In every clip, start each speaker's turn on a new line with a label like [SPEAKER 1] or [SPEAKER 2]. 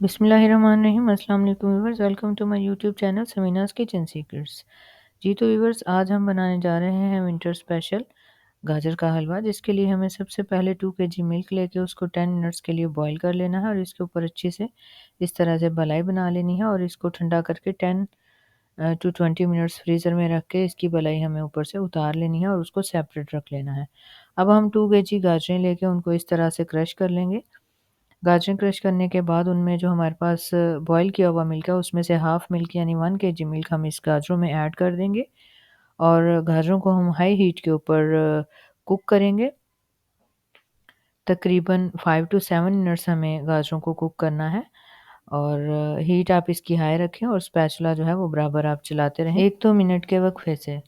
[SPEAKER 1] बिस्मिल्लाहिर्रहमानिर्रहीम। अस्सलाम वालेकुम viewers, welcome to my YouTube channel Samina's kitchen secrets. जी तो व्यूअर्स, आज हम बनाने जा रहे हैं विंटर स्पेशल गाजर का हलवा, जिसके लिए हमें सबसे पहले 2 केजी मिल्क लेके उसको 10 मिनट्स के लिए बॉईल कर लेना है और इसके ऊपर अच्छे से इस तरह से बलाई बना लेनी है और इसको ठंडा करके 10 टू 20 मिनट्स फ्रीज़र में रख के इसकी बलाई हमें ऊपर से उतार लेनी है और उसको सेपरेट रख लेना है। अब हम 2 केजी गाजरें लेके उनको इस तरह से क्रश कर लेंगे। गाजरें क्रश करने के बाद उनमें जो हमारे पास बॉयल किया हुआ मिल्क है, उसमें से हाफ़ मिल्क यानी 1 केजी मिल्क हम इस गाजरों में ऐड कर देंगे और गाजरों को हम हाई हीट के ऊपर कुक करेंगे। तकरीबन 5 टू 7 मिनट्स हमें गाजरों को कुक करना है और हीट आप इसकी हाई रखें और स्पैचुला जो है वो बराबर आप चलाते रहें 1-2 मिनट के वक़्फ़े से।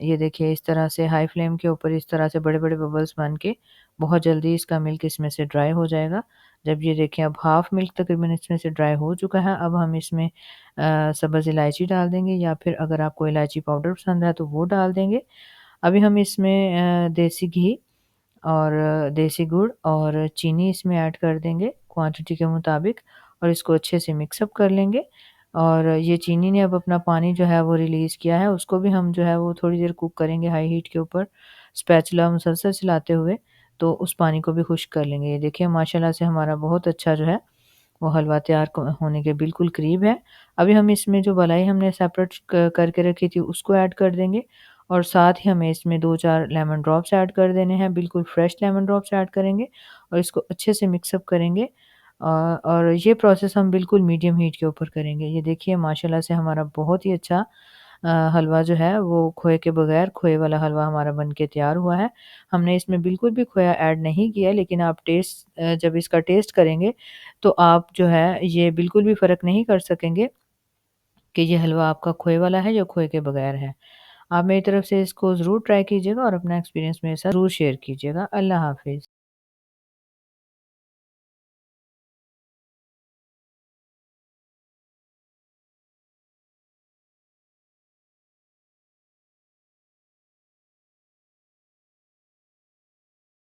[SPEAKER 1] ये देखिए, इस तरह से हाई फ्लेम के ऊपर इस तरह से बड़े-बड़े बबल्स बन के बहुत जल्दी इसका मिल्क इसमें से ड्राई हो जाएगा। जब ये देखें अब हाफ़ मिल्क तकरीबन इसमें से ड्राई हो चुका है, अब हम इसमें सब्ज़ इलायची डाल देंगे या फिर अगर आपको इलायची पाउडर पसंद है तो वो डाल देंगे। अभी हम इसमें देसी घी और देसी गुड़ और चीनी इसमें ऐड कर देंगे क्वांटिटी के मुताबिक और इसको अच्छे से मिक्स अप कर लेंगे। और ये चीनी ने अब अपना पानी जो है वो रिलीज़ किया है, उसको भी हम जो है वो थोड़ी देर कुक करेंगे हाई हीट के ऊपर स्पैचुला मुसलसल चलाते हुए, तो उस पानी को भी खुश्क कर लेंगे। ये देखिए माशाल्लाह से हमारा बहुत अच्छा जो है वो हलवा तैयार होने के बिल्कुल करीब है। अभी हम इसमें जो मलाई हमने सेपरेट करके रखी थी उसको ऐड कर देंगे और साथ ही हमें इसमें 2-4 लेमन ड्रॉप्स ऐड कर देने हैं, बिल्कुल फ्रेश लेमन ड्रॉप्स ऐड करेंगे और इसको अच्छे से मिक्स अप करेंगे। और ये प्रोसेस हम बिल्कुल मीडियम हीट के ऊपर करेंगे। ये देखिए माशाल्लाह से हमारा बहुत ही अच्छा हलवा जो है वो खोए के बगैर खोए वाला हलवा हमारा बन के तैयार हुआ है। हमने इसमें बिल्कुल भी खोया ऐड नहीं किया है, लेकिन आप जब इसका टेस्ट करेंगे तो आप जो है ये बिल्कुल भी फ़र्क नहीं कर सकेंगे कि ये हलवा आपका खोए वाला है या खोए के बगैर है। आप मेरी तरफ से इसको ज़रूर ट्राई कीजिएगा और अपना एक्सपीरियंस मेरे साथ ज़रूर शेयर कीजिएगा। अल्लाह हाफ़िज़।